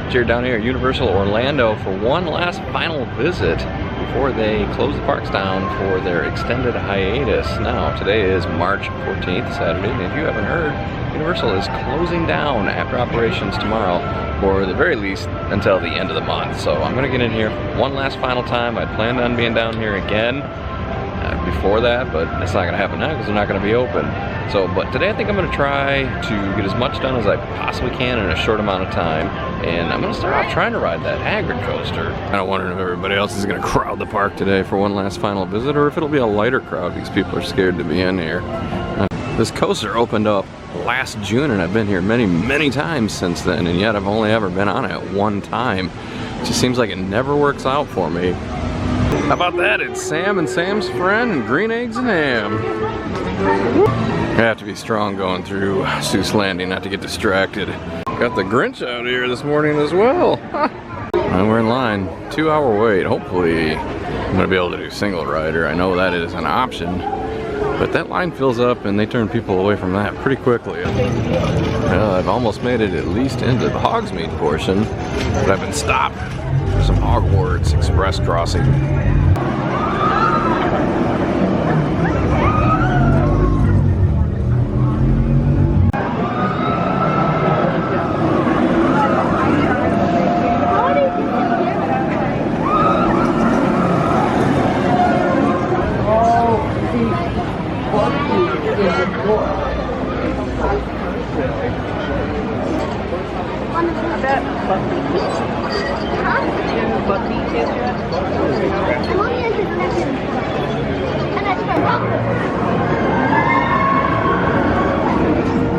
Jared down here at Universal Orlando for one last final visit before they close the parks down for their extended hiatus. Now, today is March 14th, Saturday, and if you haven't heard, Universal is closing down after operations tomorrow, for the very least until the end of the month. So I'm gonna get in here one last final time. I'd planned on being down here again before that, but it's not gonna happen now because they're not gonna be open. So, but today I think I'm gonna try to get as much done as I possibly can in a short amount of time. And I'm gonna start off trying to ride that Hagrid coaster. I don't wonder if everybody else is gonna crowd the park today for one last final visit, or if it'll be a lighter crowd because people are scared to be in here. This coaster opened up last June and I've been here many times since then, and yet I've only ever been on it one time. It just seems like it never works out for me. How about that? It's Sam and Sam's Friend and green eggs and ham. I have to be strong going through Seuss Landing not to get distracted. Got the Grinch out here this morning as well. And we're in line, 2-hour wait. Hopefully I'm gonna be able to do single rider. I know that is an option, but that line fills up and they turn people away from that pretty quickly. Well, I've almost made it at least into the Hogsmeade portion, but I've been stopped for some Hogwarts Express crossing.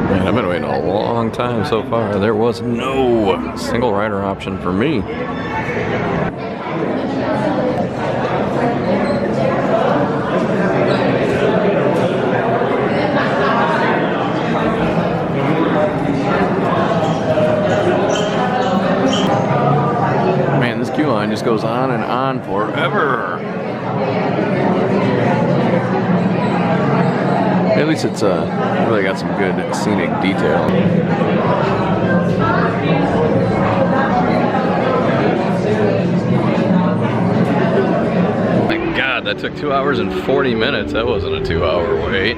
Man, I've been waiting a long time so far. There was no single rider option for me. Man, this queue line just goes on and on forever. At least it's really got some good scenic detail. My God, that took 2 hours and 40 minutes. That wasn't a 2-hour wait.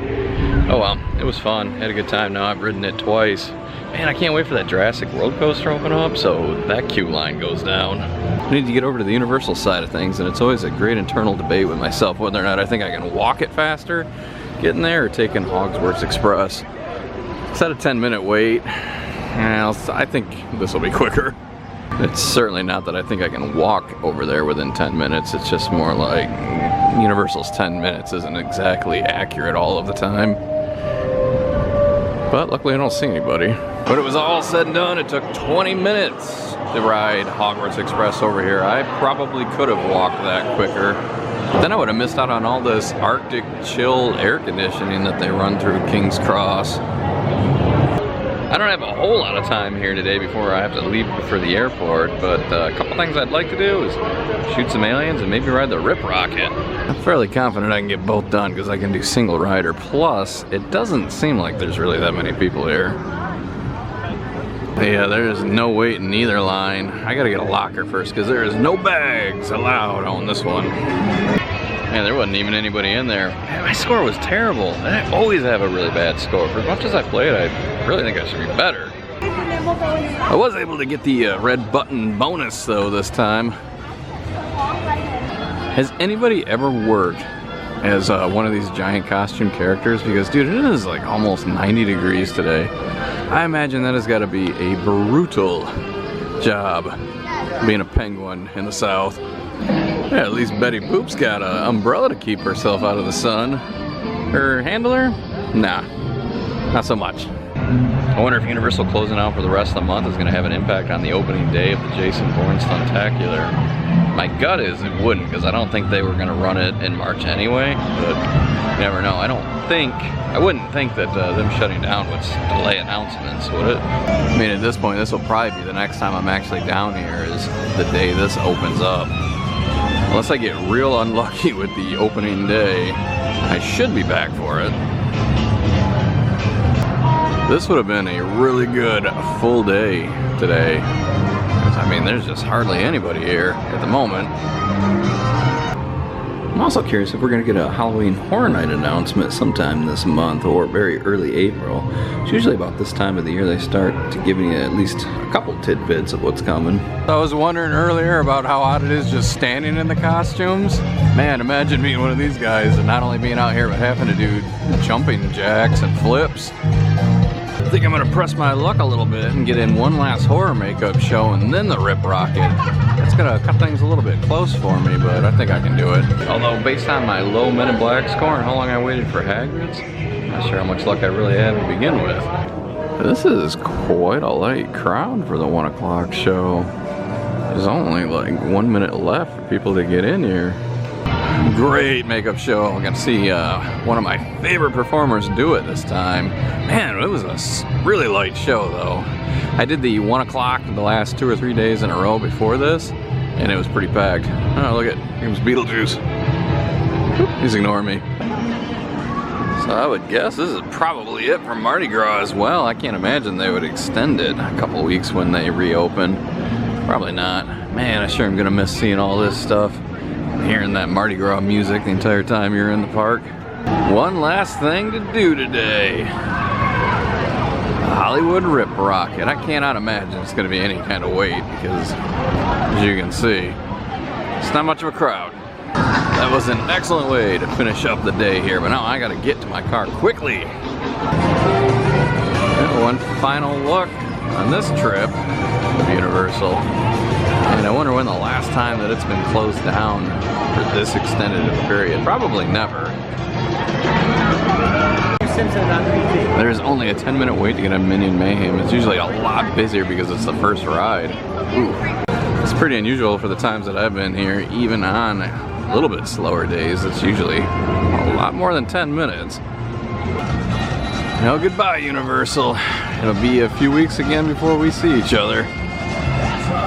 Oh well, it was fun. Had a good time. Now I've ridden it twice. Man, I can't wait for that Jurassic World coaster to open up, so that queue line goes down. I need to get over to the Universal side of things, and it's always a great internal debate with myself whether or not I think I can walk it faster getting there or taking Hogwarts Express. It's at a 10-minute wait. I think this will be quicker. It's certainly not that I think I can walk over there within 10 minutes. It's just more like Universal's 10 minutes isn't exactly accurate all of the time. But luckily I don't see anybody. When it was all said and done, it took 20 minutes to ride Hogwarts Express over here. I probably could have walked that quicker. But then I would have missed out on all this Arctic chill air conditioning that they run through King's Cross. I don't have a whole lot of time here today before I have to leave for the airport, but a couple things I'd like to do is shoot some aliens and maybe ride the Rip Rocket. I'm fairly confident I can get both done because I can do single rider. Plus, it doesn't seem like there's really that many people here. Yeah, there's no wait in either line. I gotta get a locker first because there is no bags allowed on this one. Man, there wasn't even anybody in there. Man, my score was terrible. And I always have a really bad score. For as much as I played, I really think I should be better. I was able to get the red button bonus though this time. Has anybody ever worked as one of these giant costume characters? Because dude, it is like almost 90 degrees today. I imagine that has got to be a brutal job being a penguin in the South. Yeah, at least Betty Boop's got an umbrella to keep herself out of the sun. Her handler? Nah, not so much. I wonder if Universal closing out for the rest of the month is going to have an impact on the opening day of the Jason Bourne Stuntacular. My gut is it wouldn't, because I don't think they were going to run it in March anyway, but you never know. I wouldn't think that them shutting down would delay announcements, would it? I mean, at this point, this will probably be the next time I'm actually down here is the day this opens up. Unless I get real unlucky with the opening day, I should be back for it. This would have been a really good full day today. I'm mean, there's just hardly anybody here at the moment. I'm also curious if we're going to get a Halloween Horror Night announcement sometime this month or very early April. It's usually about this time of the year they start to give you at least a couple tidbits of what's coming. I was wondering earlier about how odd it is just standing in the costumes. Man, imagine being one of these guys and not only being out here but having to do jumping jacks and flips. I think I'm gonna press my luck a little bit and get in one last horror makeup show and then the Rip Rocket. That's gonna cut things a little bit close for me, but I think I can do it. Although based on my low Men in Black score and how long I waited for Hagrid's, I'm not sure how much luck I really had to begin with. This is quite a light crowd for the 1 o'clock show. There's only like 1 minute left for people to get in here. Great makeup show. I'm gonna see one of my favorite performers do it this time. Man, it was a really light show though. I did the 1 o'clock the last 2 or 3 days in a row before this, and it was pretty packed. Oh, look at, here comes Beetlejuice. He's ignoring me. So I would guess this is probably it for Mardi Gras as well. I can't imagine they would extend it a couple weeks when they reopen. Probably not. Man, I sure am gonna miss seeing all this stuff. Hearing that Mardi Gras music the entire time you're in the park. One last thing to do today. Hollywood Rip Rocket. I cannot imagine it's going to be any kind of wait because, as you can see, it's not much of a crowd. That was an excellent way to finish up the day here, but now I got to get to my car quickly. And one final look on this trip of Universal. And I wonder when the last time that it's been closed down for this extended a period. Probably never. There's only a 10-minute wait to get on Minion Mayhem. It's usually a lot busier because it's the first ride. Ooh. It's pretty unusual for the times that I've been here, even on a little bit slower days. It's usually a lot more than 10 minutes. Now goodbye, Universal. It'll be a few weeks again before we see each other.